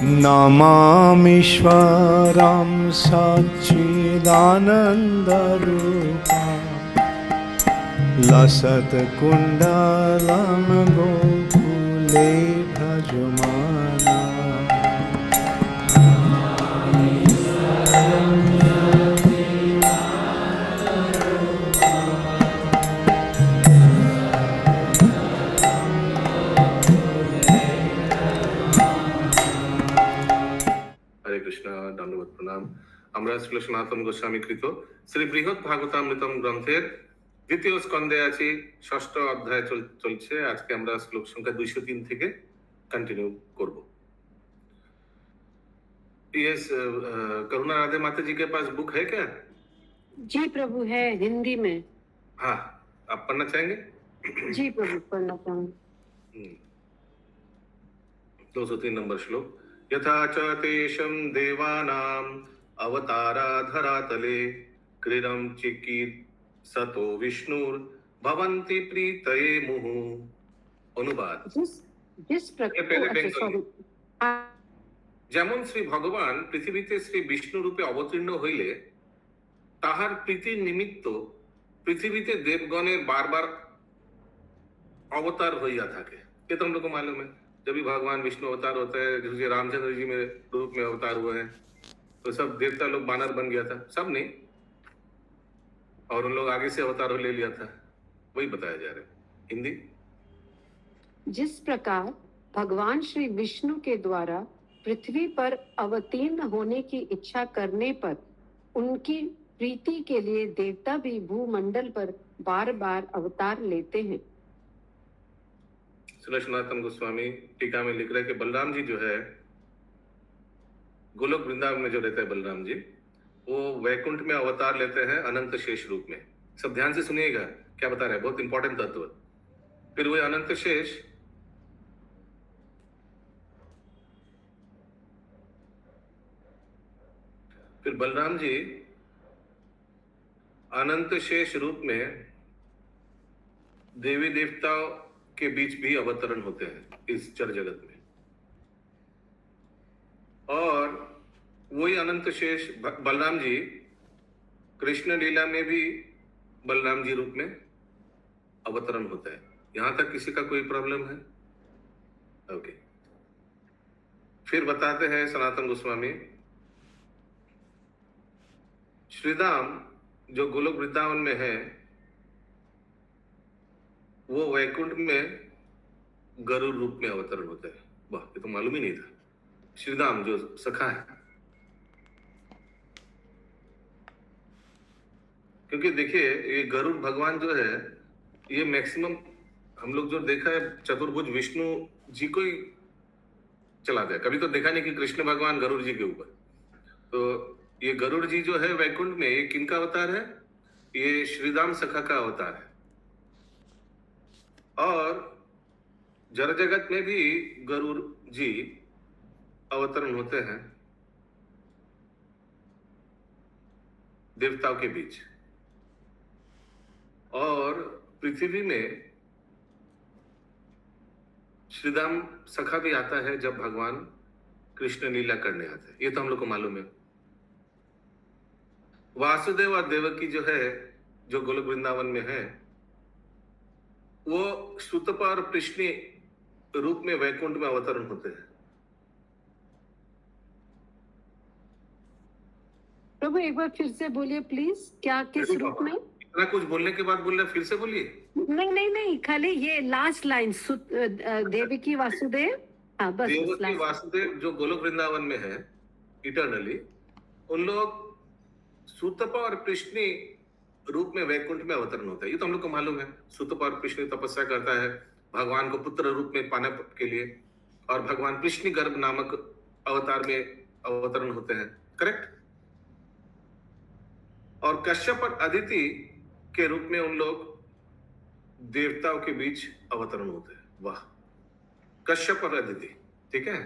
नमामीश्वरं सच्चिदानन्दरूपं लसत्कुण्डलं गोकुले भजमाना। হরে কৃষ্ণ, দণ্ডবত প্রণাম। আমরা শ্রীল সনাতন গোস্বামী কৃত শ্রী বৃহৎ ভাগবতামৃতম গ্রন্থের দ্বিতীয় স্কন্ধে আছি, ষষ্ঠ অধ্যায় চলছে। আজকে আমরা শ্লোক সংখ্যা 203 থেকে कंटिन्यू করব। यस, करुणा राधे माता जी के पास बुक है क्या? जी प्रभु, है हिंदी में। हाँ, आप पढ़ना चाहेंगे? जी प्रभु, पढ़ना चाहूंगी। 203 नंबर श्लोक। यथा च तेषं देवानाम् अवतारा धरातले क्रीडं चिकीर् सतो विष्णुर भवन्ति प्रीतये मुहुः। অনুবাদ। जिस प्रकार যেমন শ্রী ভগবান পৃথিবীতে শ্রী বিষ্ণু রূপে অবতীর্ণ হইলে তাহার প্রীতির নিমিত্ত পৃথিবীতে দেবগণের বারবার अवतार হইয়া থাকে। ये तो हम लोग को मालूम है, जब भी भगवान विष्णु अवतार होता है, जैसे रामचंद्र जी में रूप में अवतार हुए हैं, तो सब देवता लोग बानर बन गया था, सब नहीं, और उन लोग आगे से अवतार ले लिया था, वही बताया जा रहा है। हिंदी। जिस प्रकार भगवान श्री विष्णु के द्वारा पृथ्वी पर अवतीर्ण होने की इच्छा करने पर उनकी प्रीति के लिए देवता भी भूमंडल पर बार बार अवतार लेते हैं। श्री सनातन गोस्वामी टीका में लिख रहे हैं कि बलराम जी जो है गोलोक वृंदावन में जो रहते हैं, बलराम जी वो वैकुंठ में अवतार लेते हैं अनंत शेष रूप में। सब ध्यान से सुनिएगा क्या बता रहे हैं, बहुत इंपॉर्टेंट तत्व। फिर वो अनंत शेष फिर बलराम जी अनंत शेष रूप में देवी देवताओं के बीच भी अवतरण होते हैं इस जड़ जगत में, और वही अनंत शेष बलराम जी कृष्ण लीला में भी बलराम जी रूप में अवतरण होता है। यहां तक किसी का कोई प्रॉब्लम है? ओके। फिर बताते हैं सनातन गोस्वामी, श्रीधाम जो गोलोक वृंदावन में है वो वैकुंठ में गरुड़ रूप में अवतरण होता है। वाह, ये तो मालूम ही नहीं था। श्रीधाम जो सखा है, क्योंकि देखिए ये गरुड़ भगवान जो है ये मैक्सिमम हम लोग जो देखा है चतुर्भुज विष्णु जी को ही चलाते हैं, कभी तो देखा नहीं कि कृष्ण भगवान गरुड़ जी के ऊपर। तो ये गरुड़ जी जो है वैकुंठ में ये किनका अवतार है? ये श्रीधाम सखा का अवतार है। और जड़ जगत में भी गरुड़ जी अवतरण होते हैं देवताओं के बीच, और पृथ्वी में श्रीधाम सखा भी आता है जब भगवान कृष्ण लीला करने आते हैं। ये तो हम लोग को मालूम है। वासुदेव और देवकी जो है जो गोलोक वृंदावन में है वो सुतपा और कृष्ण रूप में वैकुंठ में अवतरण होते हैं। प्रभु एक बार फिर से बोलिए प्लीज, क्या किस रूप में? इतना कुछ बोलने के बाद बोल रहे, फिर से बोलिए। नहीं नहीं नहीं, खाली ये लास्ट लाइन देवकी वासुदेव। हाँ बस देवकी वासुदेव जो गोलोक वृंदावन में है इटर्नली, उन लोग सुतपा और कृष्ण रूप में वैकुंठ में अवतरण होता है। ये तो हम लोग को मालूम है। सुतपा और कृष्ण तपस्या करता है भगवान को पुत्र रूप में पाने के लिए, और भगवान कृष्ण गर्भ नामक अवतार में अवतरण होते हैं, करेक्ट। और कश्यप और अदिति के रूप में उन लोग देवताओं के बीच अवतरण होते हैं। वाह, कश्यप और अदिति, ठीक है।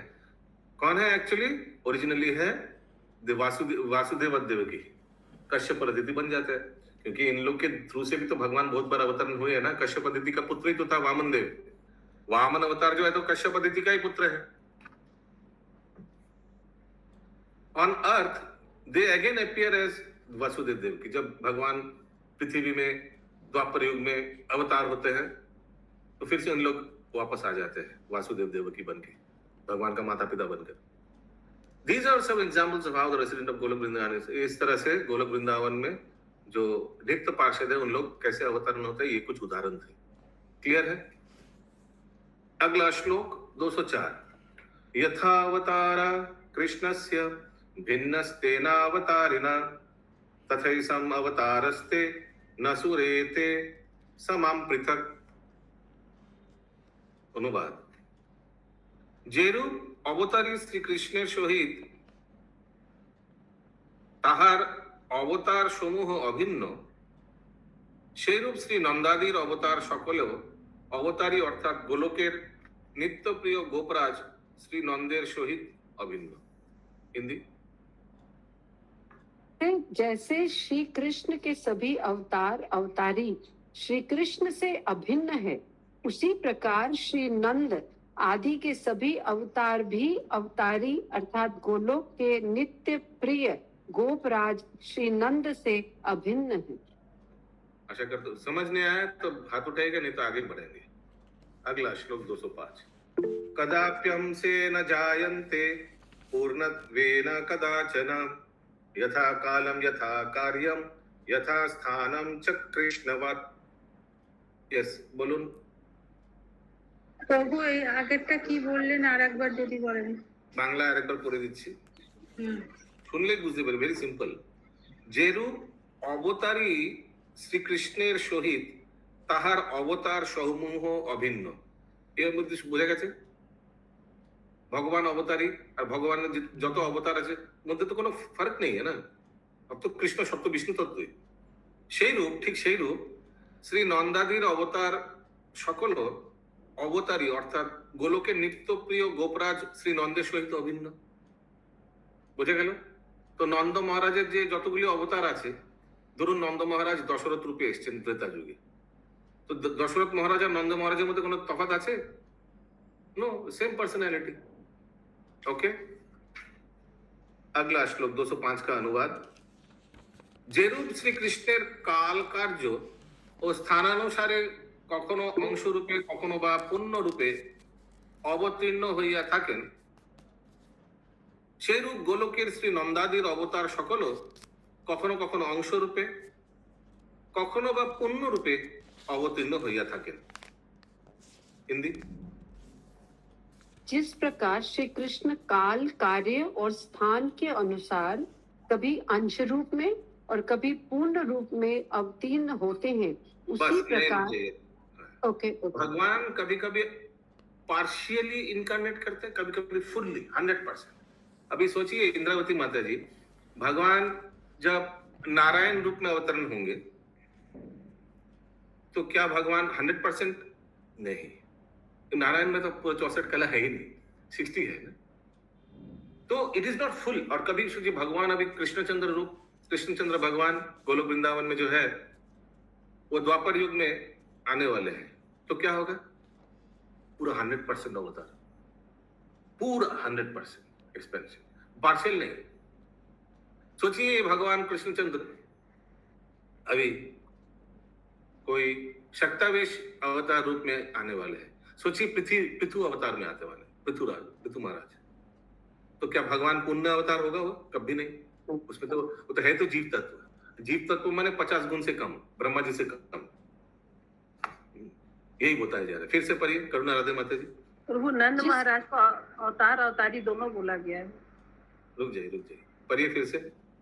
कौन है एक्चुअली? ओरिजिनली है वासुदेव और देवकी। कश्यप और अदिति बन जाते हैं क्योंकि इन लोग के थ्रू से भी तो भगवान बहुत बार अवतरण हुए है ना। कश्यप अदिति का पुत्र ही तो था वामन देव। वामन अवतार जो है तो कश्यप अदिति का ही पुत्र है। On earth they again appear as Vasudev Devaki. जब भगवान पृथ्वी में द्वापर युग में अवतार होते हैं तो फिर से उन लोग वापस आ जाते हैं वासुदेव देवकी बन के, भगवान का माता पिता बनकर। These are some examples of how the resident of Golok Vrindavan is। इस तरह से गोलोक वृंदावन में जो नित्य पार्षद है उन लोग कैसे अवतरण होते हैं, ये कुछ उदाहरण थे। क्लियर है? अगला श्लोक 204। यथावतारा कृष्णस्य भिन्नस्तेनावतारिणा तथैसम अवतारस्ते न सुरेते समाम पृथक। অনুবাদ। যেরূপ অবতারী শ্রীকৃষ্ণের সহিত তাহার অবতার সমূহ অভিন্ন, সেইরূপ শ্রী নন্দাদির অবতার সকলেও অবতারী অর্থাৎ গোলকের নিত্যপ্রিয় গোপরাজ শ্রী নন্দের সহিত অভিন্ন। হিন্দি। जैसे श्री कृष्ण के सभी अवतार अवतारी श्री कृष्ण से अभिन्न है, उसी प्रकार श्री नंद आदि के सभी अवतार भी अवतारी अर्थात गोलोक के नित्य प्रिय गोपराज श्री नंद से अभिन्न है। आशा करता हूं समझ नहीं आया तो हाथ उठाएगा, नहीं तो आगे बढ़ेंगे। अगला श्लोक 205। कदाप्यं से न जायन्ते पूर्णत्वेन कदाचन यथा कालम यथा कार्यम यथा स्थानम च कृष्णवत्। यस बोलুন। প্রভু এই আগেরটা কি বললেন আর একবার যদি বলেন। বাংলা আরেকবার পড়ে দিচ্ছি, শুনলে বুঝতে পারবে। Very simple. যেরূপ অবতারী শ্রীকৃষ্ণের সহিত তাহার অবতার সমূহ অভিন্ন, এর মধ্যে বোঝা গেছে ভগবান অবতারী আর ভগবানের যত অবতার আছে মধ্যে তো কোনো ফারাক নেই, है ना। अब तो कृष्ण সত্য বিষ্ণু তত্ত্বই। সেই রূপ, ঠিক সেই রূপ শ্রী নন্দাদির অবতার সকল অবতারী অর্থাৎ গোলকের নিত্যপ্রিয় গোপরাজ শ্রী নন্দের সহিত অভিন্ন। বোঝা গেল? তো নন্দ মহারাজের যে যতগুলি অবতার আছে, ধরুন নন্দ মহারাজ দশরথ রূপে এসেছেন ত্রেতা যুগে, তো দশরথ মহারাজ আর নন্দ মহারাজের মধ্যে কোনো তফাৎ আছে? No, same personality. ओके। अगला श्लोक 205 का अनुवाद। যেরূপ শ্রীকৃষ্ণের কাল কার্য ও স্থানানুসারে কখনো অংশরূপে কখনো বা পূর্ণরূপে অবতীর্ণ হইয়া থাকেন, সেইরূপ গোলকের শ্রী নন্দাদির অবতার সকল কখনো কখনো অংশরূপে কখনো বা পূর্ণরূপে অবতীর্ণ হইয়া থাকেন। হিন্দি। जिस प्रकार श्री कृष्ण काल कार्य और स्थान के अनुसार कभी अंश रूप में और कभी पूर्ण रूप में अवतीर्ण होते हैं, उसी प्रकार ओके भगवान कभी कभी पार्शियली इनकारनेट करते हैं, कभी कभी फुल्ली 100%। अभी सोचिए इंद्रावती माता जी, भगवान जब नारायण रूप में अवतरण होंगे तो क्या भगवान 100%? नहीं, नारायण में तो 64 कला है ही नहीं, 60 है ना। तो इट इज नॉट फुल। और कभी सोचिए भगवान अभी कृष्णचंद्र रूप, कृष्णचंद्र भगवान गोलोक वृंदावन में जो है वो द्वापर युग में आने वाले हैं, तो क्या होगा? पूरा 100% अवतार, पूरा 100% एक्सपेंशन, पार्शियल नहीं। सोचिए भगवान कृष्णचंद्र अभी कोई शक्तावेश अवतार रूप में आने वाले हैं। सोचिए पृथु अवतार में आते वाले पृथुराज, पृथु महाराज, तो क्या भगवान पुण्य अवतार होगा? वो कभी नहीं। उसमें तो वो तो है तो जीव तत्व। जीव तत्व माने 50 गुण से कम, ब्रह्मा जी से कम। यही बताया जा रहा है। फिर से पढ़िए करुणा राधे माता जी। प्रभु नंद महाराज को अवतार अवतारी दोनों बोला गया है। रुक जाइए पढ़िए फिर से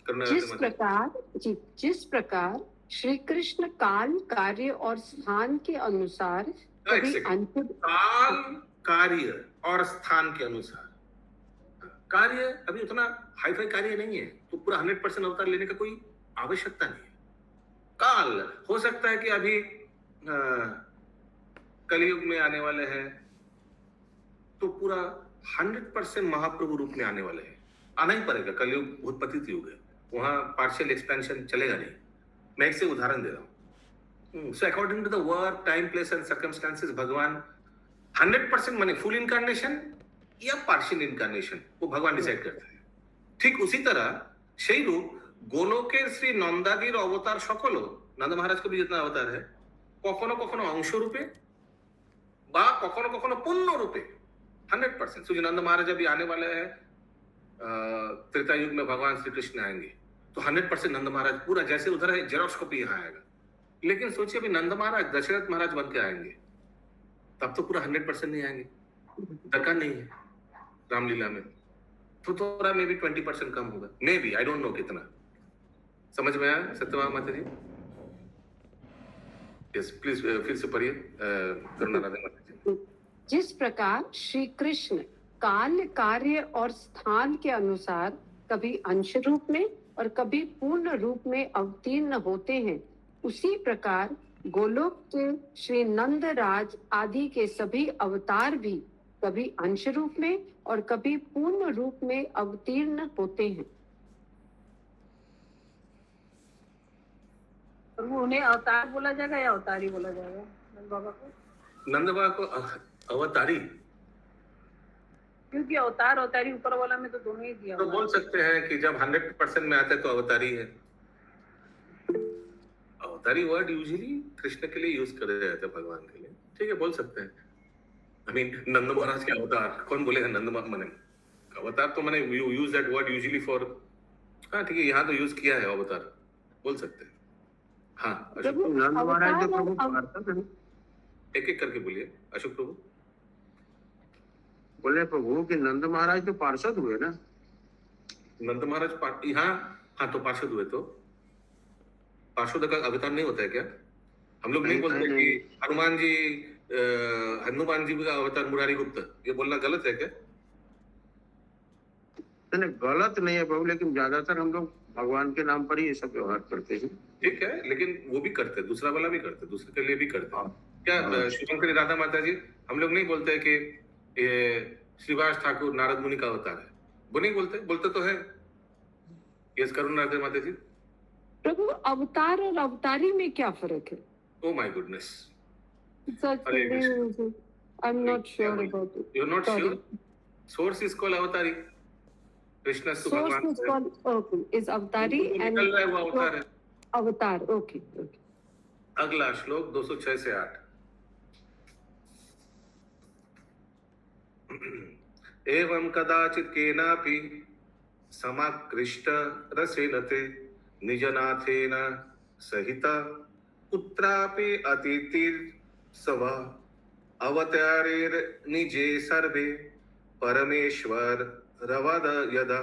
करुणा राधे माता जी। जिस प्रकार श्री कृष्ण काल कार्य और स्थान के अनुसार कभी अंश काल कार्य और स्थान के अनुसार। कार्य अभी उतना हाईफाई कार्य नहीं है, तो पूरा 100% अवतार लेने का कोई आवश्यकता नहीं है। काल हो सकता है कि अभी कलयुग में आने वाले हैं, तो पूरा 100% महाप्रभु रूप में आने वाले हैं। आना ही पड़ेगा, कलयुग भूतपतित युग है, वहां पार्शियल एक्सपेंशन चलेगा नहीं। मैं एक से उदाहरण दे रहा हूँ। So according to the work, time, place and circumstances, भगवान 100% माने फुल इनकारनेशन या पार्शियल इनकारनेशन, वो भगवान डिसाइड करते हैं। ঠিক উসি तरह সেই রূপ গোলকের শ্রী নন্দাদির অবতার সকলও নন্দ महाराज का भी जितना अवतार है কখনো কখনো অংশ রূপে বা কখনো কখনো পূর্ণ রূপে 100%। तो नंद महाराज अभी आने वाले हैं, त्रेता युग में भगवान श्री कृष्ण आएंगे तो 100% नंद महाराज पूरा जैसे उधर है जेरॉक्स कॉपी यहाँ आएगा। लेकिन सोचिए अभी नंद महाराज दशरथ महाराज बन के आएंगे तब तो पूरा 100% नहीं आएंगे, दरकार नहीं है रामलीला में, तो थोड़ा मे बी 20% कम होगा, may be, I don't know कितना। समझ में आया सत्यभामा माता जी? यस प्लीज फिर से पढ़िए करुणा राधे माता जी। जिस प्रकार श्री कृष्ण काल कार्य और स्थान के अनुसार कभी अंश रूप में और कभी पूर्ण रूप में अवतीर्ण होते हैं, उसी प्रकार गोलोक के श्री नंद राज आदि के सभी अवतार भी कभी अंश रूप में और कभी पूर्ण रूप में अवतीर्ण होते हैं। प्रभु उन्हें अवतार बोला जाएगा या अवतारी बोला जाएगा नंद बाबा को? नंद बाबा को अवतारी क्योंकि अवतार अवतारी ऊपर वाला में तो दोनों ही दिया तो हुआ बोल सकते हैं कि जब 100% में आते हैं तो अवतारी है। अवतारी वर्ड यूजुअली कृष्ण के लिए यूज करे जाते हैं, भगवान के लिए, ठीक है, बोल सकते हैं। आई मीन नंद महाराज के अवतार कौन बोलेगा? नंद मने अवतार तो मैंने you use that word usually for, हाँ ठीक है, यहाँ तो यूज किया है अवतार, बोल सकते हैं। हाँ अशोक प्रभु, प्रभु, नंद महाराज तो अवतार प्रभु और पार्षद हैं। एक एक करके बोलिए अशोक प्रभु। बोले प्रभु कि नंद महाराज तो पार्षद हुए ना। नंद महाराज हाँ हाँ तो पार्षद हुए, तो पार्षद का अवतार नहीं होता है क्या? हम लोग नहीं बोलते कि हनुमान जी का अवतार मुरारी गुप्त, ये बोलना गलत है क्या? नहीं गलत नहीं है प्रभु, लेकिन ज्यादातर हम लोग भगवान के नाम पर ही ये सब व्यवहार करते हैं। ठीक है, लेकिन वो भी करते हैं, दूसरा वाला भी करते हैं, दूसरे के लिए भी करते हैं। हाँ। क्या हाँ। शुभंकरी राधा माता जी, हम लोग नहीं बोलते कि ये श्रीवास ठाकुर नारद मुनि का अवतार है, वो नहीं बोलते, बोलते तो है। यस करुणा राधा माता जी। प्रभु अवतार और अवतारी में क्या फर्क है? Oh my goodness, Such Hare Krishna. things, I'm not sure about it. You are not Sorry. Sure? Source is called अवतारी, कृष्ण तो Source भगवान is called okay, is अवतारी जो and निकल रहा है वो अवतार है। अवतार, okay, okay. अगला श्लोक 206 से 8। एवं कदाचित केनापि समाकृष्ट रसेन ते निजनाथेन सहित कुत्रापि अतिथिर सव अवतारेर निजे सर्वे परमेश्वर रवद यदा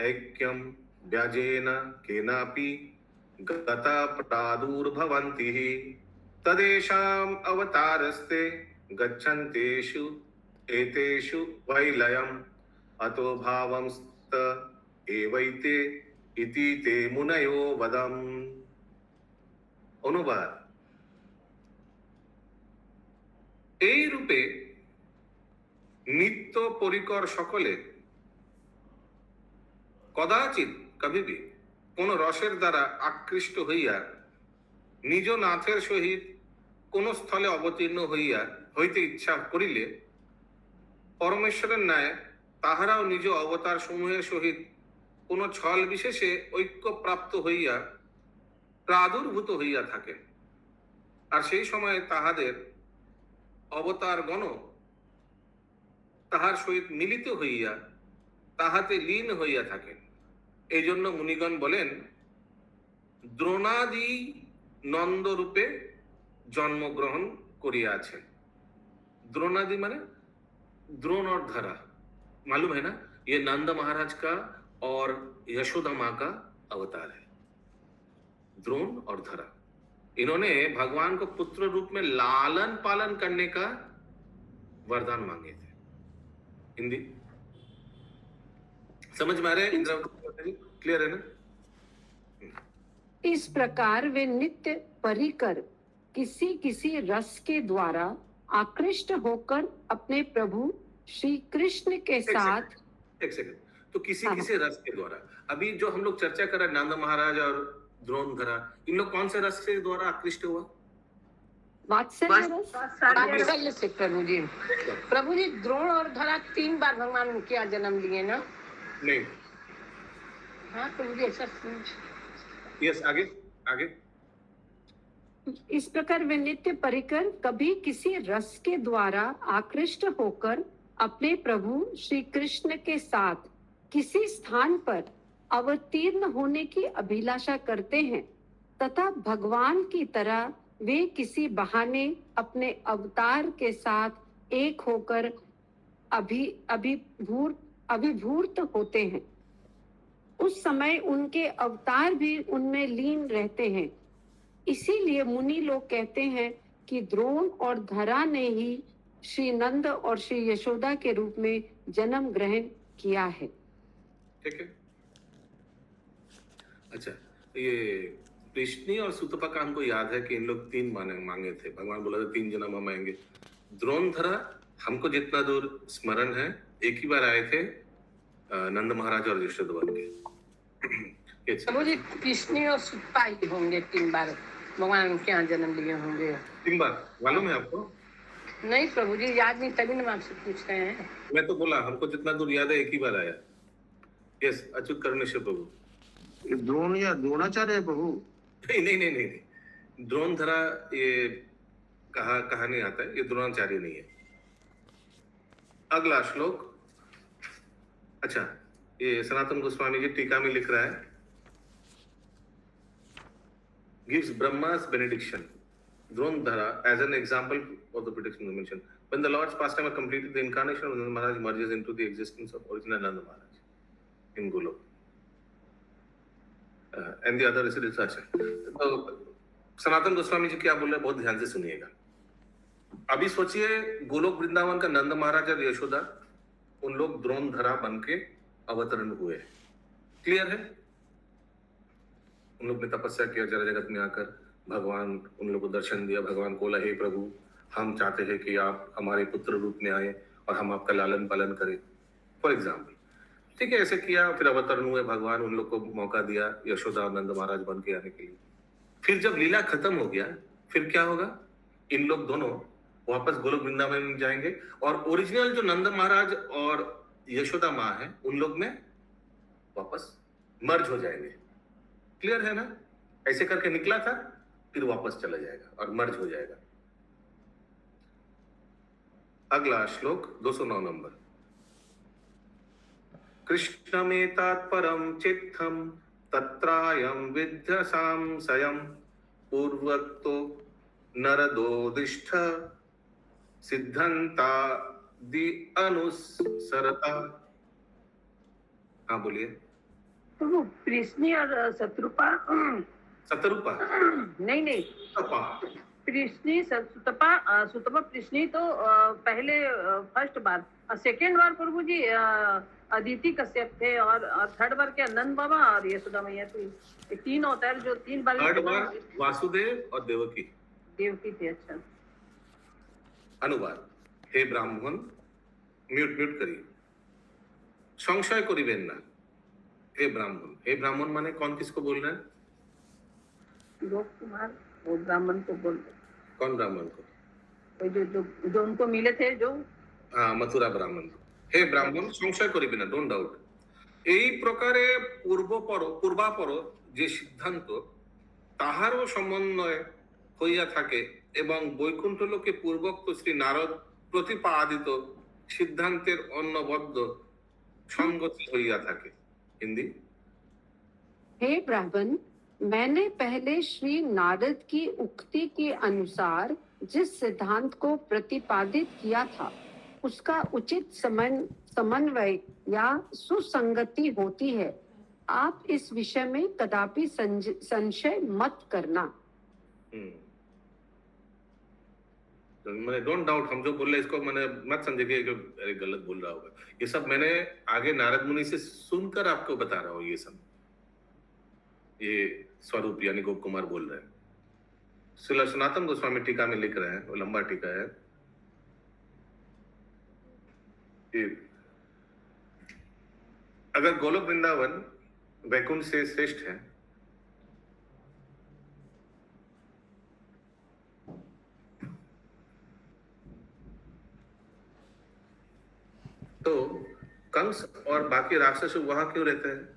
ऐक्यम व्याजेन केनापि गता प्रादुर्भवन्ति तदेषाम् अवतारस्ते गच्छन्तेषु एतेषु वैलयम् अतो भावंस्त एवैते इति ते मुनयो वदम्। অনুবাদ, এই রূপে নিত্য পরিকর সকলে কদাচিৎ কবিবি কোন রসের দ্বারা আকৃষ্ট হইয়া নিজ নাথের সহিত কোন স্থলে অবতীর্ণ হইতে ইচ্ছা করিলে পরমেশ্বরের ন্যায় তাহারাও নিজ অবতার সমূহের সহিত কোন ছল বিশেষে ঐক্য প্রাপ্ত হইয়া প্রাদুর্ভূত হইয়া থাকে, আর সেই সময় তাহাদের অবতারগণ তাহার সহিত মিলিত হইয়া তাহাতে লীন হইয়া থাকেন। এই জন্য মুনিগণ বলেন দ্রোণাদি নন্দরূপে জন্মগ্রহণ করিয়াছেন। द्रोणादि माने द्रोण और धरा, मालूम है ना, ये नंद महाराज का और यशोदा माँ का अवतार है। द्रोण और धरा, इन्होंने भगवान को पुत्र रूप में लालन पालन करने का वरदान मांगे थे। हिंदी समझ में आ रहा है? इंद्रावती क्लियर है ना? इस प्रकार वे नित्य परिकर किसी किसी रस के द्वारा आकृष्ट होकर अपने प्रभु श्री कृष्ण के साथ एक सेकंड, तो किसी हाँ। किसी रस के द्वारा, अभी जो हम लोग चर्चा कर रहे हैं नंद महाराज और द्रोणधरा, इन लोग कौन से रस के द्वारा आकृष्ट हुआ? वात्सल्य रस। वात्सल्य से प्रभु जी। प्रभु जी द्रोण और धरा 3 बार भगवान क्या जन्म लिए ना, नहीं, हाँ प्रभु जी ऐसा यस, आगे आगे। इस प्रकार वे नित्य परिकर कभी किसी रस के द्वारा आकृष्ट होकर अपने प्रभु श्री कृष्ण के साथ किसी स्थान पर अवतीर्ण होने की अभिलाषा करते हैं तथा भगवान की तरह वे किसी बहाने अपने अवतार के साथ एक होकर अभिभूत होते हैं। उस समय उनके अवतार भी उनमें लीन रहते हैं। इसीलिए मुनि लोग कहते हैं कि द्रोण और धरा ने ही श्री नंद और श्री यशोदा के रूप में जन्म ग्रहण किया है। ठीक है। अच्छा, ये कृष्णी और सुतपा का हमको याद है कि इन लोग 3 मांगे थे। भगवान बोला था 3 जन्म हम आएंगे। द्रोणधरा हमको जितना दूर स्मरण है एक ही बार आए थे, नंद महाराज और यशोदा बन के। प्रभु जी कृष्ण और सुतपा ही होंगे 3 बार भगवान के यहाँ जन्म लिए होंगे। 3 बार मालूम है आपको? नहीं प्रभु जी याद नहीं, तभी मैं आपसे पूछ रहे हैं। मैं तो बोला हमको जितना दूर याद है एक ही बार आया। यस, अच्युत करुणेश्वर प्रभु। ये द्रोण या द्रोणाचार्य है प्रभु? नहीं, द्रोणधरा ये कहा नहीं आता है, ये द्रोणाचार्य नहीं है। अगला श्लोक। अच्छा, ये सनातन गोस्वामी जी टीका में लिख रहा है, gives Brahma's benediction, Dronadhara, as an example of the prediction mentioned. When the Lord's pastime are completed, the incarnation of Nanda Maharaj merges into the existence of original Nanda Maharaj in Golok. And the other is such. तो सनातन गोस्वामी जी क्या बोल रहे हैं बहुत ध्यान से सुनिएगा। अभी सोचिए गोलोक वृंदावन का नंद महाराज और यशोदा, उन लोग द्रोणधरा बन के अवतरण हुए। क्लियर है? उन लोग ने तपस्या किया जरा जगत में आकर, भगवान उन लोगों को दर्शन दिया। भगवान बोला, हे प्रभु, हम चाहते हैं कि आप हमारे पुत्र रूप में आए और हम आपका लालन पालन करें, फॉर एग्जाम्पल। ठीक है, ऐसे किया, फिर अवतरण हुए भगवान, उन लोग को मौका दिया यशोदा और नंद महाराज बन के आने के लिए। फिर जब लीला खत्म हो गया, फिर क्या होगा? इन लोग दोनों वापस गोलोक वृंदावन में जाएंगे और ओरिजिनल जो नंद महाराज और यशोदा माँ है उन लोग में वापस मर्ज हो जाएंगे। क्लियर है ना? ऐसे करके निकला था, फिर वापस चला जाएगा और मर्ज हो जाएगा। अगला श्लोक 209 नंबर। कृष्णमेतात् परम चित्तम तत्रायं विद्यसां सयं पूर्वतो नरदोदिष्ठ सिद्धंता दि अनुसरता। हाँ बोलिए। प्रभु कृष्णी और शत्रुपा शत्रुपा नहीं कृष्णी सुतपा कृष्णी तो पहले फर्स्ट बार, और सेकेंड बार प्रभु जी अदिति कश्यप थे, और थर्ड बार क्या नंद बाबा और यशोदा मैया थी। 3 अवतार जो 3 बार। थर्ड बार वासुदेव और देवकी थे। अच्छा, अनुवाद। हे ब्राह्मण, म्यूट करिए, संशय करिबेन ना। हे ब्राह्मण माने कौन किसको बोल रहे हैं? लोक कुमार वो ब्राह्मण को बोल रहे। कौन ब्राह्मण को? जो उनको मिले थे, जो हाँ, मथुरा ब्राह्मण। हे ब्राह्मण, संशय करिबेन ना, डोंट डाउट। এই প্রকারে পূর্বাপর যে সিদ্ধান্ত তাহারও সমন্বয় হইয়া থাকে এবং বৈকুণ্ঠ লোকে পূর্বোক্ত শ্রী নারদ প্রতিপাদিত সিদ্ধান্তের অন্নবদ্ধ সংগতি হইয়া থাকে। हिंदी। हे ब्राह्मण, मैंने पहले श्री नारद की उक्ति के अनुसार जिस सिद्धांत को प्रतिपादित किया था उसका उचित समन्वय या सुसंगति होती है। आप इस विषय में कदापि संशय मत करना। मैंने डोंट डाउट, हम जो बोल रहे इसको मैंने मत समझे कि अरे गलत बोल रहा होगा। ये सब मैंने आगे नारद मुनि से सुनकर आपको बता रहा हूँ। ये सब ये स्वरूप यानी गोप कुमार बोल रहे हैं। श्रील सनातन गोस्वामी टीका में लिख रहे हैं, वो लंबा टीका है। अगर गोलोक वृंदावन वैकुंठ से श्रेष्ठ है तो कंस कंस और बाकी राक्षस वहां क्यों रहते हैं?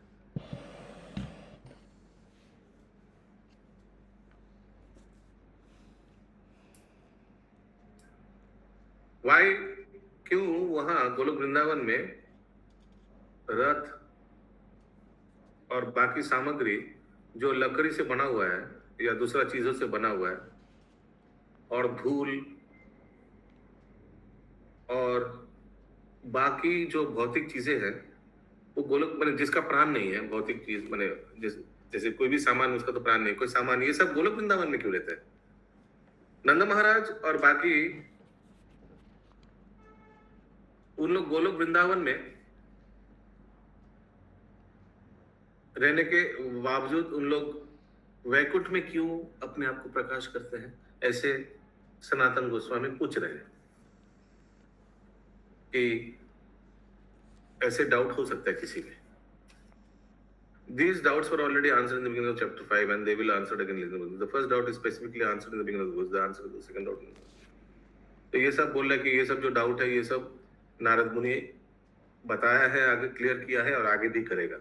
वाई, क्यों वहां गोलोक वृंदावन में रथ और बाकी सामग्री जो लकड़ी से बना हुआ है या दूसरा चीजों से बना हुआ है, और धूल और बाकी जो भौतिक चीजें हैं, वो गोलोक मैंने जिसका प्राण नहीं है, भौतिक चीज मैंने जैसे कोई भी सामान, उसका तो प्राण नहीं, कोई सामान, ये सब गोलोक वृंदावन में क्यों रहते हैं? नंद महाराज और बाकी उन लोग गोलोक वृंदावन में रहने के बावजूद उन लोग वैकुंठ में क्यों अपने आप को प्रकाश करते हैं? ऐसे सनातन गोस्वामी पूछ रहे हैं कि ऐसे डाउट हो सकता है किसी में. These doubts were already answered in the beginning of chapter 5 and they will answered again later. The first doubt is specifically answered in the beginning of the verse. The answer to the second doubt. तो ये सब बोल रहा है कि ये सब जो डाउट है, ये सब नारद मुनि बताया है, आगे क्लियर किया है और आगे भी करेगा.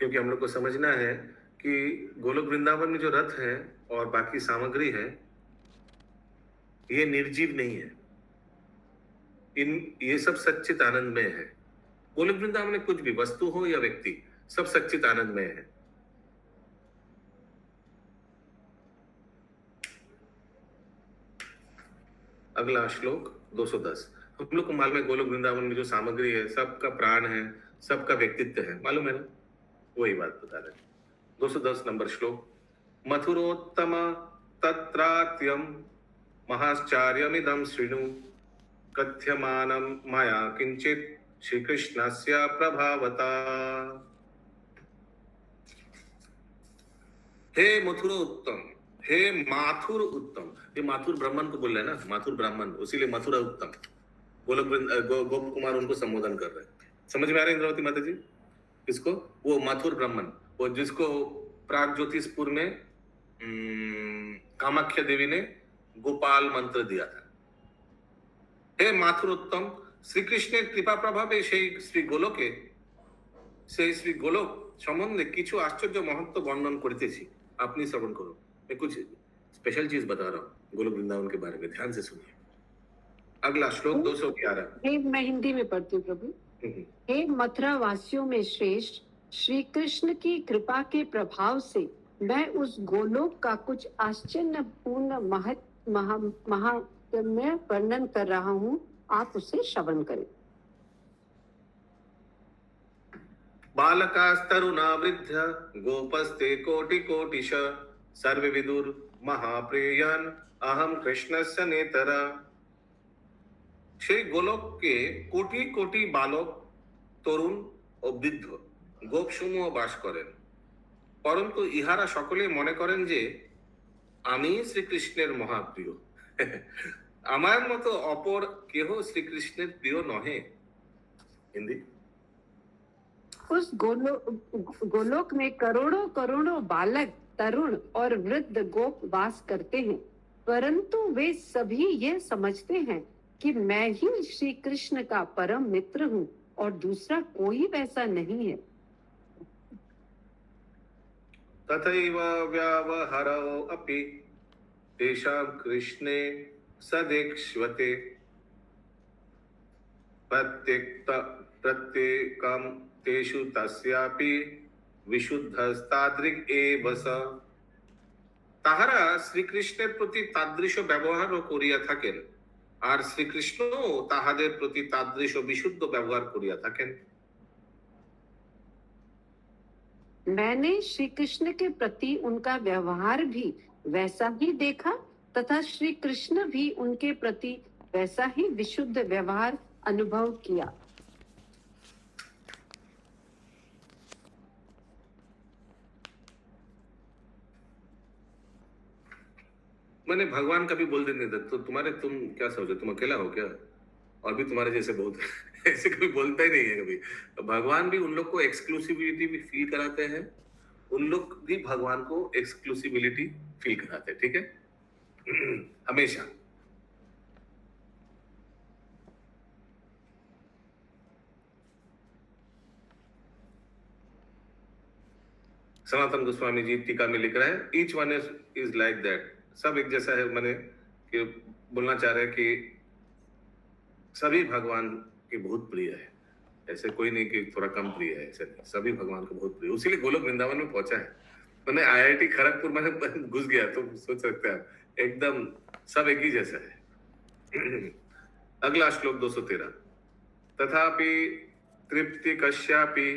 क्योंकि हम लोग को समझना है कि गोलोक वृंदावन में जो रथ है और बाकी सामग्री है, ये निर्जीव नहीं है. ये सब सच्चित आनंद में है. गोलोक वृंदावन में कुछ भी वस्तु हो या व्यक्ति, सब सच्चित आनंद में है. अगला श्लोक 210. हम लोग को मालूम है गोलोक वृंदावन में जो सामग्री है, सबका प्राण है, सबका व्यक्तित्व है, मालूम है ना? वही बात बता रहे. 210 नंबर श्लोक. मथुरोत्तम तत्रात्यम महाश्चर्यमिदं शृणु कथ्यमानं मया किंचित श्री कृष्णस्य प्रभावता. हे मथुरो उत्तम, हे माथुर उत्तम. ये माथुर ब्राह्मण को बोल रहे हैं ना, माथुर ब्राह्मण, इसीलिए मथुरा उत्तम. गोप कुमार उनको संबोधन कर रहे हैं. समझ में आ रहा है इंद्रावती माता जी? इसको वो माथुर ब्राह्मण, वो जिसको प्राग ज्योतिषपुर में कामाख्या देवी ने गोपाल मंत्र दिया था. हे माथुरोत्तम, শ্রীকৃষ্ণের কৃপা প্রভাবে সেই শ্রী গোলক সম্বন্ধে কিছু আশ্চর্য মহত্ব বর্ণন করিতেছি, আপনি শ্রবণ করুন. मैं कुछ स्पेशल चीज बता रहा हूँ गोलोक वृंदावन के बारे में, ध्यान से सुनिए. अगला श्लोक 211. मैं हिंदी में पढ़ती हूँ प्रभु. हे मथुरा वासियों में श्रेष्ठ, श्री कृष्ण की कृपा के प्रभाव से मैं उस गोलोक का कुछ आश्चर्यपूर्ण महात्म्य वर्णन कर रहा हूँ, आप उसे श्रवण करें. बालकास्तरुणा वृद्ध गोपस्ते कोटि कोटिश सर्वे विदुर महाप्रेयन अहम कृष्णस्य नेतरा. সেই গোলক কে কোটি কোটি বালক, তরুণ ও বৃদ্ধ গোপসমূহ বাস করেন, পরন্তু ইহারা সকলে মনে করেন যে আমি শ্রীকৃষ্ণের মহাপ্রিয়. আমার মতো অপর কেহ শ্রীকৃষ্ণের প্রিয় নহে. হিন্দি. उस गोलोक में करोड़ों करोड़ों बालक, तरुण और वृद्ध गोप वास करते हैं, परंतु वे सभी ये समझते हैं कि मैं ही श्री कृष्ण का परम मित्र हूँ और दूसरा कोई वैसा नहीं है. तथैव व्यावहरो अपि तेषां कृष्णे सदेक्ष्वते प्रत्येकं तेषु तस्यापि विशुद्धस्तादृक् एव स. তাহারা শ্রীকৃষ্ণের প্রতি তাদৃশ ব্যবহারও করিয়া থাকেন, আর শ্রীকৃষ্ণও তাহাদের প্রতি তাদৃশ বিশুদ্ধ ব্যবহার করিয়া থাকেন. मैंने श्री कृष्ण के प्रति उनका व्यवहार भी वैसा ही देखा तथा श्री कृष्ण भी उनके प्रति वैसा ही विशुद्ध व्यवहार अनुभव किया. मैंने भगवान कभी बोल देने दे तो तुम क्या समझो, तुम अकेला हो क्या, और भी तुम्हारे जैसे बहुत ऐसे कभी बोलता ही नहीं है कभी. भगवान भी उन लोग को एक्सक्लूसिविटी भी फील कराते हैं, उन लोग भी भगवान को एक्सक्लूसिविटी फील कराते हैं. ठीक है, हमेशा. सनातन गोस्वामी जी टीका में लिख रहे हैं, each one is like that, सब एक जैसा है। मैंने कि बोलना चाह रहे हैं कि सभी भगवान के बहुत प्रिय है, ऐसे कोई नहीं कि थोड़ा कम प्रिय है, ऐसे नहीं, सभी भगवान को बहुत प्रिय, उसीलिए गोलोक वृंदावन में पहुंचा है। मैंने IIT खड़गपुर में घुस गया तो सोच सकते हैं आप, एकदम सब एक ही जैसा है। अगला श्लोक 213, तथापि तृप्ति कश्यापि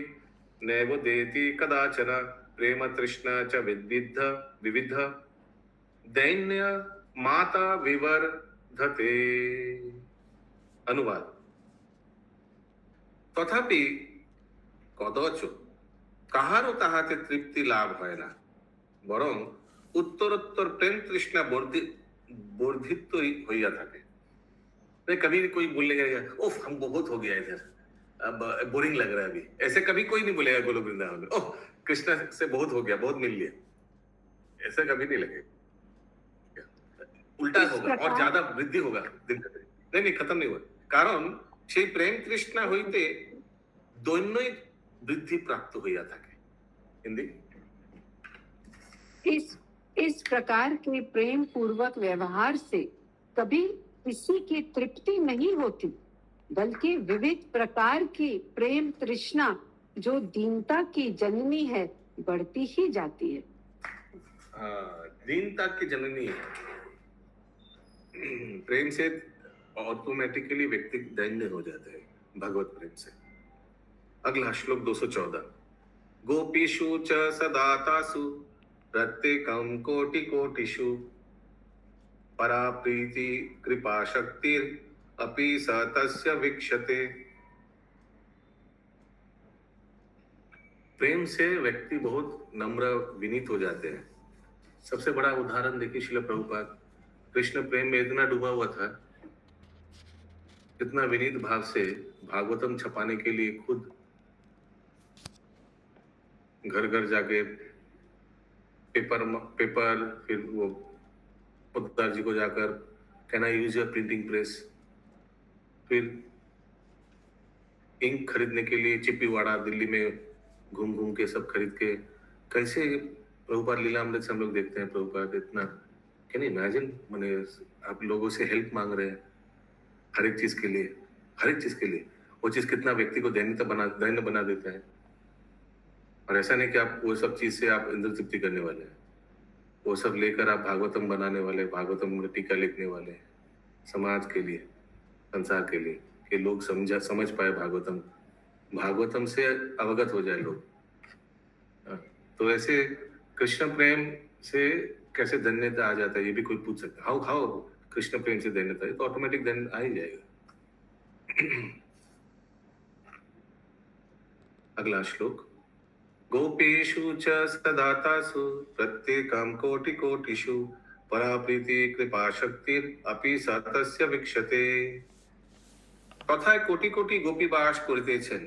नैव देति कदाचन प्रेम तृष्णा च विविध विविध दैन्य माता विवर्धते। अनुवाद, तथापि कदच কাহারও তাহাতে তৃপ্তি লাভ হয় না, বরং उत्तरोत्तर प्रेम तृष्णा वर्धित হইয়া থাকে। नहीं, कभी कोई बोलने लगेगा ओह हम बहुत हो गया इधर, अब बोरिंग लग रहा है अभी, ऐसे कभी कोई नहीं बोलेगा गोलोक वृंदावन में, ओह कृष्णा से बहुत हो गया, बहुत मिल लिया, ऐसा कभी नहीं लगेगा। उल्टा इस होगा और प्रकार- ज्यादा वृद्धि होगा दिन प्रतिदिन। नहीं नहीं, खत्म नहीं हुआ, कारण সেই প্রেম তৃষ্ণা হইতে দৈন্যই বৃদ্ধি প্রাপ্ত হইয়া থাকে। हिंदी, इस प्रकार के प्रेम पूर्वक व्यवहार से कभी किसी की तृप्ति नहीं होती, बल्कि विविध प्रकार की प्रेम तृष्णा जो दीनता की जननी है बढ़ती ही जाती है। दीनता की जननी है। प्रेम से ऑटोमेटिकली व्यक्ति दैन्य हो जाता है भगवत प्रेम से। अगला श्लोक 214, गोपीषु च सदातासु प्रत्येकं कोटि कोटिषु परा प्रीति कृपा शक्तिर अपि स तस्य वीक्षते। प्रेम से व्यक्ति बहुत नम्र विनीत हो जाते हैं। सबसे बड़ा उदाहरण देखिए, श्रील प्रभुपाद कृष्ण प्रेम में इतना डूबा हुआ था, इतना विनीत भाव से भागवतम छपाने के लिए खुद घर घर जाके पेपर फिर वो पोद्दार जी को जाकर can I use your printing press, फिर इंक खरीदने के लिए चिप्पीवाड़ा दिल्ली में घूम घूम के सब खरीद के, कैसे प्रभुपाद लीलामृत से हम लोग देखते हैं प्रभुपाद इतना, कैन इमेजिन, मैंने आप लोगों से हेल्प मांग रहे हैं हर एक चीज के लिए, हर एक चीज के लिए। वो चीज कितना व्यक्ति को दैन्य बना देता है। और ऐसा नहीं कि आप वो सब चीज से आप इंद्र तृप्ति करने वाले हैं, वो सब लेकर आप भागवतम बनाने वाले, भागवतम में टीका लिखने वाले, समाज के लिए, संसार के लिए, कि लोग समझ पाए भागवतम, भागवतम से अवगत हो जाए लोग। तो ऐसे कृष्ण प्रेम से कैसे धन्यता आ जाता है, ये भी कोई पूछ सकता है। हाउ कृष्ण प्रेम से धन्यता, तो ऑटोमेटिक धन्य आ ही जाएगा। अगला श्लोक, गोपीषु च सदातासु प्रत्येकं कोटि कोटिषु परा प्रीति कृपा शक्तिर अपि स तस्य वीक्षते। কথায় কোটি কোটি গোপী বাস করিতেছেন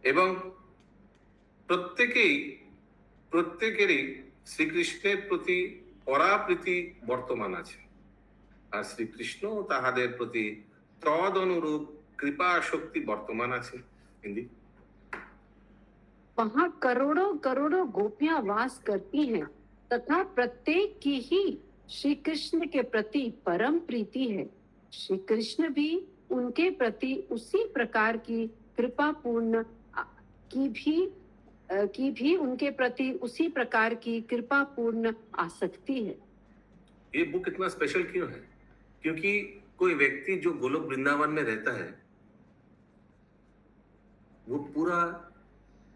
এবং প্রত্যেকেরই শ্রীকৃষ্ণের প্রতি পরাপ্রীতি বর্তমান আছে, আর শ্রীকৃষ্ণ তাহাদের প্রতি তদ অনুরূপ কৃপা শক্তি বর্তমান আছে। हिंदी, वहाँ करोड़ों करोड़ों गोपियां वास करती हैं तथा प्रत्येक की ही श्री कृष्ण के प्रति परम प्रीति है। श्री कृष्ण भी उनके प्रति उसी प्रकार की कृपापूर्ण की भी उनके प्रति उसी प्रकार की कृपापूर्ण आसक्ति है। ये बुक इतना स्पेशल क्यों है? क्योंकि कोई व्यक्ति जो गोलोक वृंदावन में रहता है वो पूरा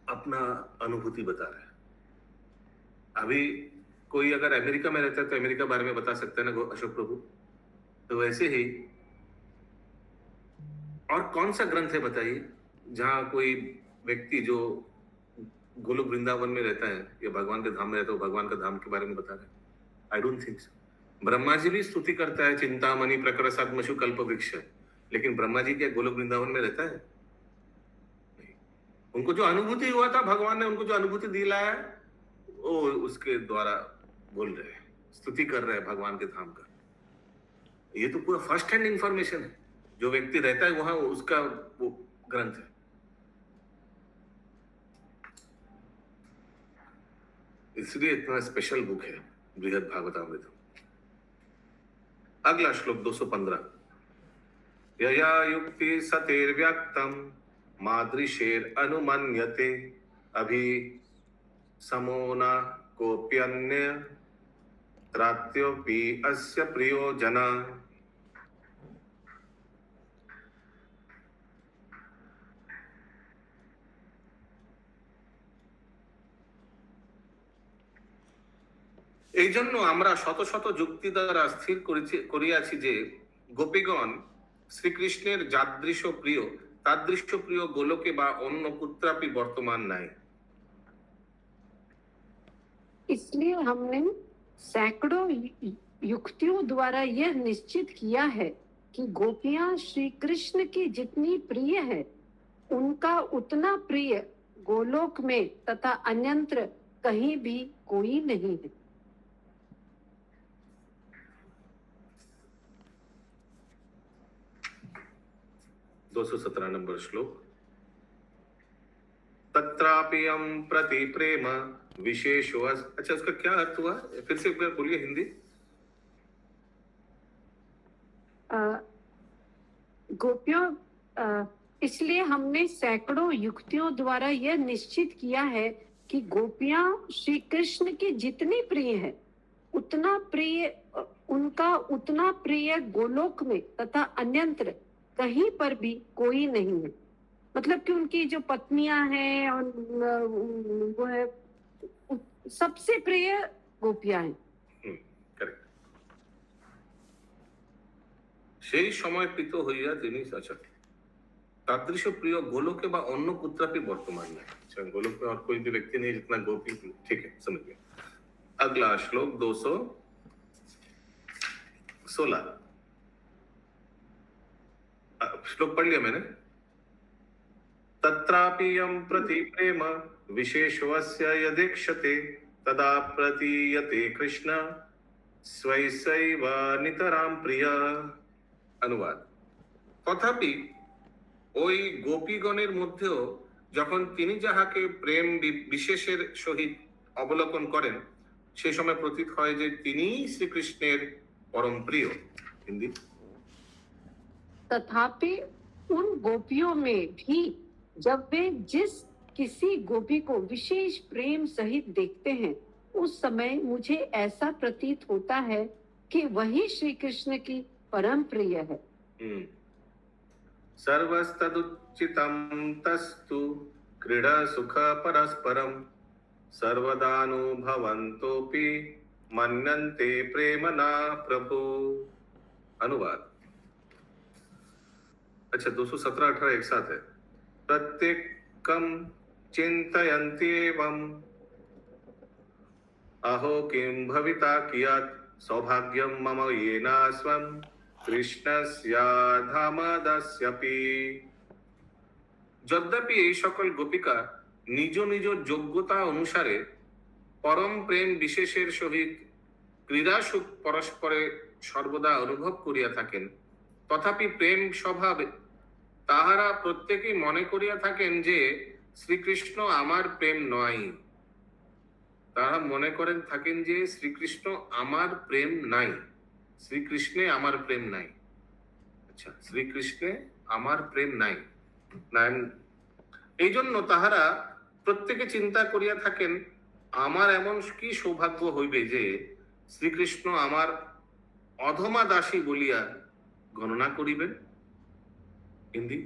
अपना अनुभूति बता रहा है। अभी कोई अगर अमेरिका में रहता है तो अमेरिका बारे में बता सकता है ना अशोक प्रभु, तो वैसे ही और कौन सा ग्रंथ है बताइए जहां कोई व्यक्ति जो गोलोक वृंदावन में रहता है या भगवान के धाम में रहता है, भगवान का धाम के बारे में बता रहे हैं? I don't think so. Brahma ji भी स्तुति करता है, चिंतामणि प्रकर सद्मशु कल्प वृक्ष, लेकिन ब्रह्मा जी क्या गोलोक वृंदावन में रहता है? नहीं। उनको जो अनुभूति हुआ था, भगवान ने उनको जो अनुभूति दिलाया, वो उसके द्वारा बोल रहे हैं, स्तुति कर रहे हैं भगवान के धाम का। ये तो पूरा फर्स्ट हैंड इंफॉर्मेशन है, जो व्यक्ति रहता है वहां उसका वो ग्रंथ है। इसलिए इतना स्पेशल बुक है बृहद भागवतामृत। अगला श्लोक 215। यया युक्ति सतेर्व्यक्तम मादृशेर अनुमन्यते अभि समो न कोप्यन्य त्रात्योपि अस्य प्रियो जना। এই জন্য আমরা শত শত যুক্তি দ্বারা স্থির করিয়াছি যে গোপীগণ শ্রীকৃষ্ণের যাদৃশ প্রিয় তাদৃশ প্রিয় গোলকে বা অন্য কুত্রাপি বর্তমান নাই। इसलिए हमने सैकड़ों युक्तियों द्वारा यह निश्चित किया है कि गोपियां श्री कृष्ण की जितनी प्रिय है उनका उतना प्रिय गोलोक में तथा अन्यत्र कहीं भी कोई नहीं है। 217 नंबर श्लोक। तत्रापियम प्रति प्रेम विशेषो। अच्छा, उसका क्या अर्थ हुआ? फिर से एक बार बोलिए हिंदी। गोपियों इसलिए हमने सैकड़ों युक्तियों द्वारा यह निश्चित किया है कि गोपियां श्री कृष्ण की जितनी प्रिय है उतना प्रिय उनका उतना प्रिय गोलोक में तथा अन्यत्र कहीं पर भी कोई नहीं है। मतलब कि उनकी जो पत्नियां हैं और वो है सबसे प्रिय गोपियां हैं। करेक्ट। সেই সময় প্রীত হইয়া তিনি আচ্ছা तादृश प्रिय गोलोक बा अन्य कुत्रापि वर्तमान नहीं। अच्छा, गोलोक में और कोई भी व्यक्ति नहीं जितना गोपी। ठीक है, समझ गए। अगला श्लोक 216। श्लोक पढ़ लिया मैंने। तत्रापियं प्रति प्रेम विशेषवस्य यदीक्षते तदा प्रतीयते कृष्ण स्वैसैव नितरां प्रिय। अनुवाद। तथापि ওই গোপীগণের মধ্যেও যখন তিনি যাহাকে প্রেম বিশেষের সহিত অবলোকন করেন সে সময় প্রতীত হয় যে তিনিই শ্রীকৃষ্ণের परम प्रिय। हिंदी। तथापि उन गोपियों में भी जब वे जिस किसी गोपी को विशेष प्रेम सहित देखते हैं उस समय मुझे ऐसा प्रतीत होता है कि वही श्री कृष्ण की परम प्रिय है। सर्वस्तदुचितं तस्तु क्रीडा सुख परस्परम सर्वदानुभवन्तोऽपि मन्यन्ते प्रेमना प्रभु। अनुवाद। अच्छा, 217-18 एक साथ है। प्रत्येकं चिन्तयन्त्येवम् अहो किं भविता कियत् सौभाग्यं मम येनास्वं কৃষ্ণস্যাধামদাস্যপি। যদ্যপি এই সকল গোপিকা নিজ নিজ যোগ্যতা অনুসারে পরম প্রেম বিশেষের সহিত ক্রীড়া সুখ পরস্পরে সর্বদা অনুভব করিয়া থাকেন, তথাপি প্রেম স্বভাবে তাহারা প্রত্যেকেই মনে করিয়া থাকেন যে শ্রীকৃষ্ণ আমার প্রেম নয়। তারা মনে করেন থাকেন যে শ্রীকৃষ্ণ আমার প্রেম নাই, শ্রীকৃষ্ণে আমার প্রেম নাই। আচ্ছা, শ্রীকৃষ্ণে আমার প্রেম নাই। এই জন্য তাহারা প্রত্যেকে চিন্তা করিয়া থাকেন আমার এমন কি সৌভাগ্য হইবে যে শ্রীকৃষ্ণ আমার অধমা দাসী বলিয়া গণনা করিবেন। হিন্দি।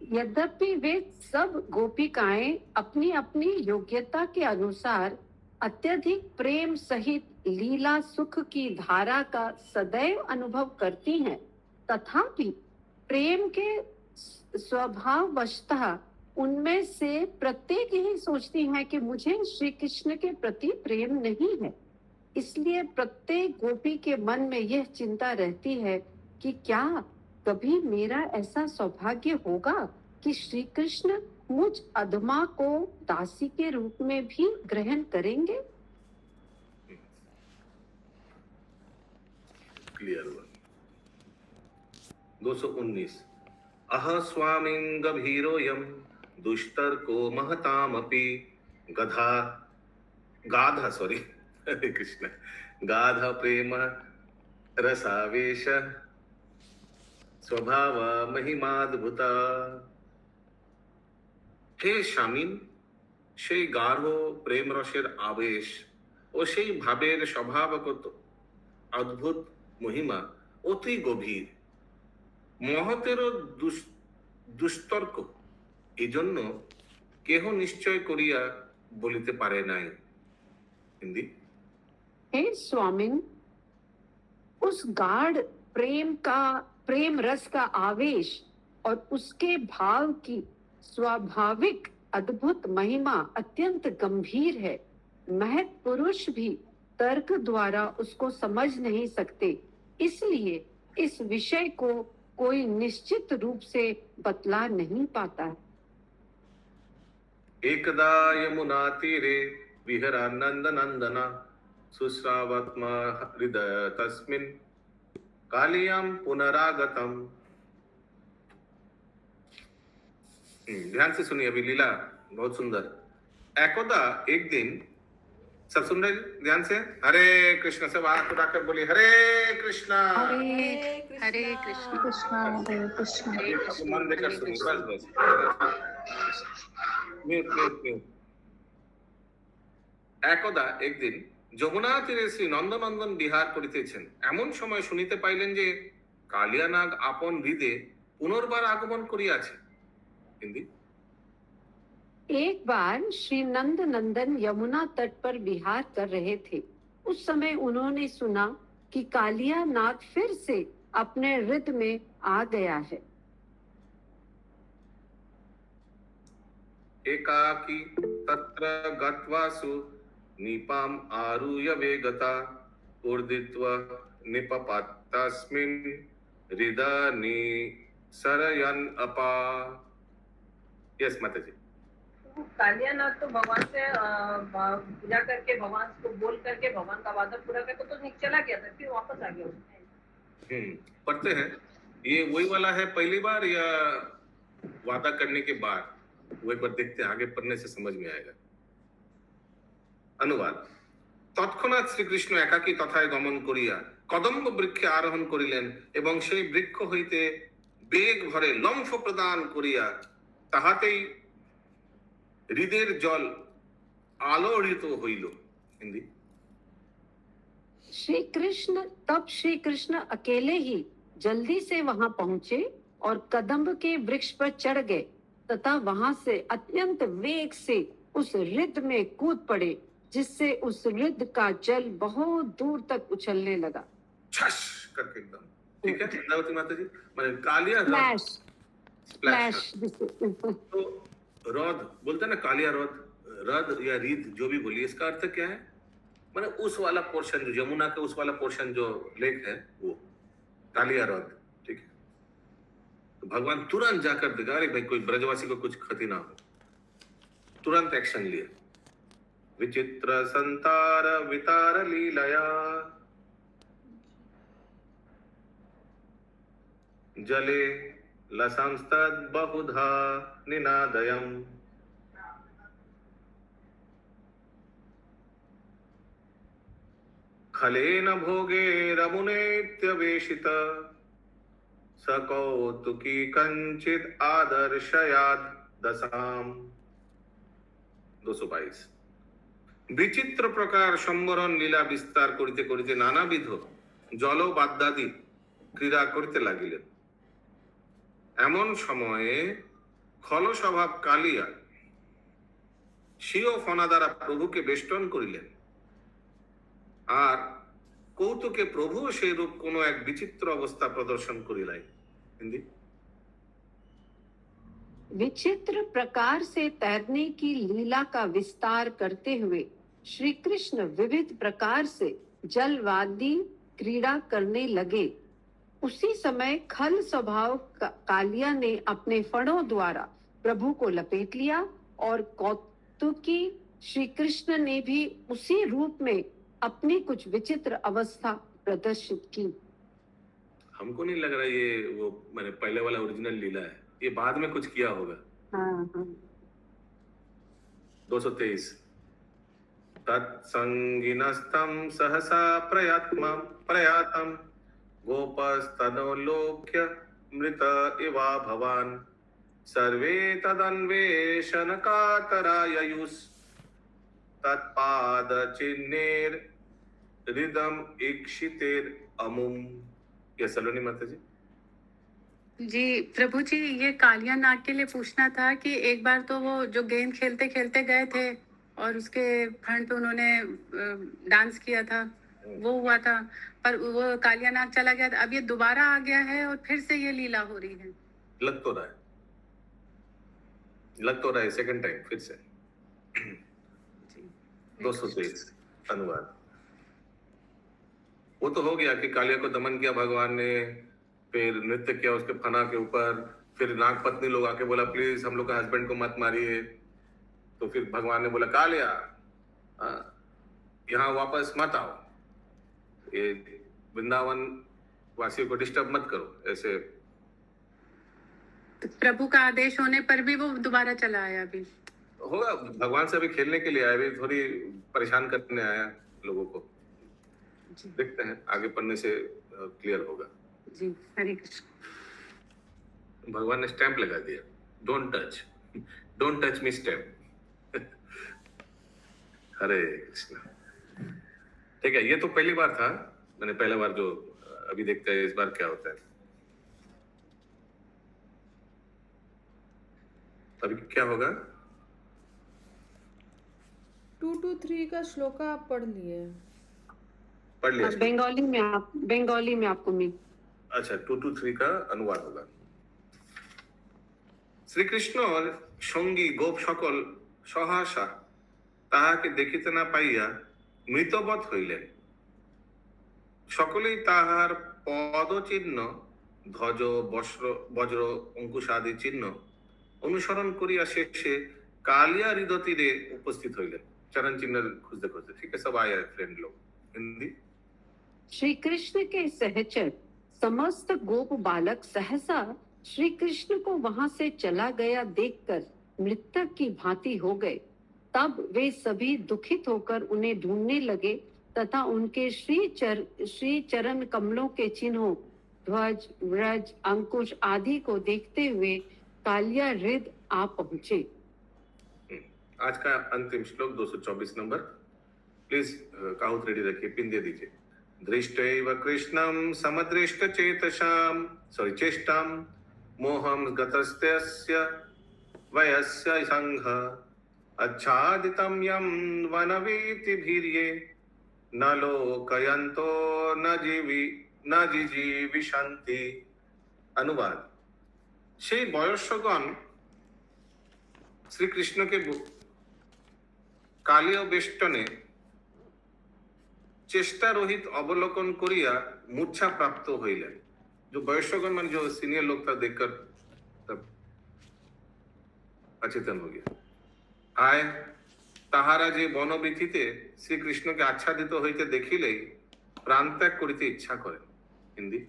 यद्यपि वे सब गोपिकाएं अपनी अपनी योग्यता के अनुसार अत्यधिक प्रेम सहित लीला सुख की धारा का सदैव अनुभव करती हैं, तथापि प्रेम के स्वभाववशतः उनमें से प्रत्येक ही सोचती हैं कि मुझे श्री कृष्ण के प्रति प्रेम नहीं है। इसलिए प्रत्येक गोपी के मन में यह चिंता रहती है कि क्या कभी मेरा ऐसा सौभाग्य होगा कि श्री कृष्ण मुझ अधमा को दासी के रूप में भी ग्रहण करेंगे। क्लियर हुआ। 219। अह स्वामिं गभीरोऽयं दुष्तर्को महतामपि गधा गाधा, सॉरी, हरे कृष्ण, गाधा प्रेम रसावेश स्वभाव महिमाद्भुता। হে স্বামীন, সেই গাঢ় প্রেম রসের আবেশ ও সেই ভাবের স্বভাবগত অদ্ভুত মহিমা অতি গভীর, মহতেরও দুস্তর্ক এজন্য কেহ নিশ্চয় করিয়া বলিতে পারে নাই। হিন্দি। हे स्वामिन, उस गाढ़ प्रेम रस का आवेश और उसके भाव की स्वाभाविक अद्भुत महिमा अत्यंत गंभीर है। महत पुरुष भी तर्क द्वारा उसको समझ नहीं सकते, इसलिए इस विषय को कोई निश्चित रूप से बतला नहीं पाता है। एकदा यमुना तीरे विहरानंद नंदना सुश्रावत्मा हृदय तस्मिन् कालियां पुनरागतम। ध्यान से सुनिए, अभी लीला बहुत सुंदर। एकदा एक दिन, सब सुन रहे ध्यान से? हरे कृष्ण, सब हाथ उठाकर बोलिए हरे कृष्णा। हरे कृष्ण मन देकर सुनिए, बस बस। Mute mute mute. একদা একদিন যমুনা তীরে শ্রী নন্দনন্দন বিহার করিতেছেন, এমন সময় শুনিতে পাইলেন যে কালিয়া নাগ আপন হৃদে পুনর্বার আগমন করিয়াছে। হিন্দি। एक बार श्री नंद नंदन यमुना तट पर विहार कर रहे थे। उस समय उन्होंने सुना कि कालिया नाग फिर से अपने रिद में आ गया है। एकाकी तत्र गत्वासु नीपाम आरुह्य वेगता ऊर्दित्वा निपपातस्मिन् हृदय सरयन् अपा। यस माता जी। कालिया नाग तो भगवान से पूजा करके, भगवान को बोल करके भगवान का वादा पूरा करके तो चला गया था, फिर वापस आ गया उसमें। पढ़ते हैं, ये वही वाला है पहली बार या वादा करने के बाद? वही पर देखते हैं, आगे पढ़ने से समझ में आएगा। अनुवाद। তৎক্ষণাৎ শ্রীকৃষ্ণ একাকী তথায় গমন করিয়া কদম্ব বৃক্ষে আরোহণ করিলেন এবং সেই বৃক্ষ হইতে বেগ ভরে লম্ফ প্রদান করিয়া তাহাতেই হৃদের জল আলোড়িত হইল। হিন্দি। श्री कृष्ण अकेले ही जल्दी से वहां पहुंचे और कदम्ब के वृक्ष पर चढ़ गए तथा वहां से अत्यंत वेग से उस रिद में कूद पड़े, जिससे उस रिद का जल बहुत दूर तक उछलने लगा। छश करके एकदम। ठीक है इंद्रावती माता जी, मैंने कालिया स्प्लैश स्प्लैश। तो रौद बोलते हैं ना, कालिया रौद, रद या रीद जो भी बोलिए, इसका अर्थ क्या है? मैंने उस वाला पोर्शन, जो यमुना के उस वाला पोर्शन जो लेक है वो कालिया रौद। ठीक है, तो भगवान तुरंत जाकर दिखा, अरे भाई कोई ब्रजवासी को कुछ क्षति ना हो, तुरंत एक्शन लिए। विचित्र संतार वितार लीलया जले लसंस्तद बहुधा निनादयम्। खलेन भोगे रमुनेत्यवेशित सकौतुकी कंचित आदर्शयाद दशाम। 222। বিচিত্র প্রকার সম্বরণ লীলা বিস্তার করিতে করিতে নানাবিধ জলবাদ্যাদি ক্রীড়া করিতে লাগিলেন। এমন সময়ে খল স্বভাব কালিয়া স্বীয় ফনা দ্বারা প্রভুকে বেষ্টন করিলেন, আর কৌতুকে প্রভু সেই রূপ কোন এক বিচিত্র অবস্থা প্রদর্শন করিলেন। হিন্দি। विचित्र प्रकार से तैरने की लीला का विस्तार करते हुए श्री कृष्ण विविध प्रकार से जलवादी क्रीड़ा करने लगे। उसी समय खल स्वभाव कालिया ने अपने फणों द्वारा प्रभु को लपेट लिया और कौतुकी श्री कृष्ण ने भी उसी रूप में अपनी कुछ विचित्र अवस्था प्रदर्शित की। हमको नहीं लग रहा ये वो मैंने पहले वाला ओरिजिनल लीला है, ये बाद में कुछ किया होगा। हाँ हाँ। 223। तत्संगिनस्तं सहसा प्रयातं गोपस्तनोलोक्य मृत इवा भवान् सर्वे तदन्वेषणकातराययुस् तत्पादचिह्नेर्हृदम् ईक्षितेर् अमुम्। ये सलोनी माता जी। जी प्रभु जी, ये कालिया नाग के लिए पूछना था कि एक बार तो वो जो गेंद खेलते खेलते गए थे और उसके फ्रंट पे उन्होंने डांस किया था, वो हुआ था, पर वो कालिया नाग चला गया था। अब ये दोबारा आ गया है और फिर से ये लीला हो रही है। लग तो रहा है सेकंड टाइम फिर से। 223 अनुवाद। वो तो हो गया कि कालिया को दमन किया भगवान ने, फिर नृत्य किया उसके फना के ऊपर, फिर नाग पत्नी लोग आके बोला प्लीज हम लोग का हस्बैंड को मत मारिए, तो फिर भगवान ने बोला कालिया यहाँ वापस मत आओ, ये वृंदावन वासियों को डिस्टर्ब मत करो ऐसे। तो प्रभु का आदेश होने पर भी वो दोबारा चला आया। अभी होगा, भगवान से अभी खेलने के लिए आया, अभी थोड़ी परेशान करने आया लोगों को। देखते हैं आगे पढ़ने से क्लियर होगा। जी हरे कृष्ण। भगवान ने स्टैंप लगा दिया, डोंट टच मी स्टैंप। हरे कृष्ण। ठीक है, ये तो पहली बार था, मैंने पहला बार जो अभी देखते हैं इस बार क्या होता है। अभी क्या होगा? 2 to 3 का श्लोक आप पढ़ लिए? पढ़ लिया। बंगाली में आपको मिल। अच्छा, 2 to 3 का अनुवाद होगा। শ্রীকৃষ্ণ সঙ্গী গোপ সকল সহসা তাহাকে দেখিতে না পাইয়া মৃতবৎ হইলেন। সকলেই তাহার পদচিহ্ন ধ্বজ বজ্র অঙ্কুশ আদি চিহ্ন অনুসরণ করিয়া শেষে কালিয়া হৃদয় তীরে উপস্থিত হইলেন। চরণ চিহ্ন খুঁজতে খুঁজতে। ठीक है, सब आया फ्रेंड लोग। हिंदी। श्री कृष्ण के सहचर समस्त गोप बालक सहसा श्री कृष्ण को वहां से चला गया देखकर मृतक की भांति हो गए। तब वे सभी दुखित होकर उन्हें ढूंढने लगे तथा उनके श्री चरण कमलों के चिन्हों ध्वज व्रज अंकुश आदि को देखते हुए कालिया हृद आ पहुंचे। आज का अंतिम श्लोक 224 नंबर। प्लीज काहुत रेडी रखिए, पिन दे दीजिए। दृष्टैव कृष्णं समदृष्ट चेष्टां मोहं गतस्तस्य वयस्य संघ अच्छादितं यं वनवीतिभिर्ये न लोकयन्तो न जिजीविषन्ति। अनुवाद। সেই বয়স্যগণ শ্রীকৃষ্ণকে কালীয় বেষ্টনে চেষ্টা রহিত अवलोकन करिया मूर्छा प्राप्त हইলেন। जो वयस्कगण मान जो सीनियर लोग था देखकर तब अचेतन हो गया। आय তাহারা যে বনবীথিতে শ্রীকৃষ্ণকে আচ্ছাদিত হইতে দেখিলেই প্রাণত্যাগ করিতে ইচ্ছা করেন। हिंदी।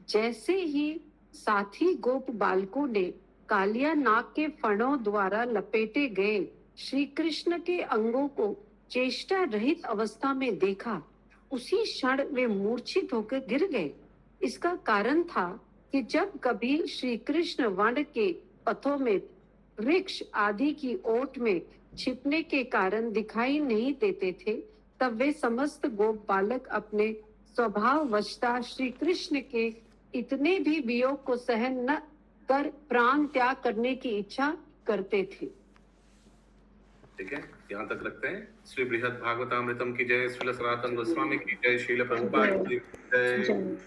जैसे ही साथी गोप बालकों ने कालिया नाग के फणों द्वारा लपेटे गए श्री कृष्ण के अंगों को चेष्टा रहित अवस्था में देखा, उसी क्षण वे मूर्छित होकर गिर गए। इसका कारण था कि जब कभी श्री कृष्ण वन के पथों में वृक्ष आदि की ओट में छिपने के कारण दिखाई नहीं देते थे, तब वे समस्त गोप बालक अपने स्वभाव वशता श्री कृष्ण के इतने भी वियोग को सहन न कर प्राण त्याग करने की इच्छा करते थे। ठीक है, यहाँ तक रखते हैं। श्री बृहद भागवतामृतम की जय, श्रील सनातन गोस्वामी की जय, श्रील प्रभुपाद की जय।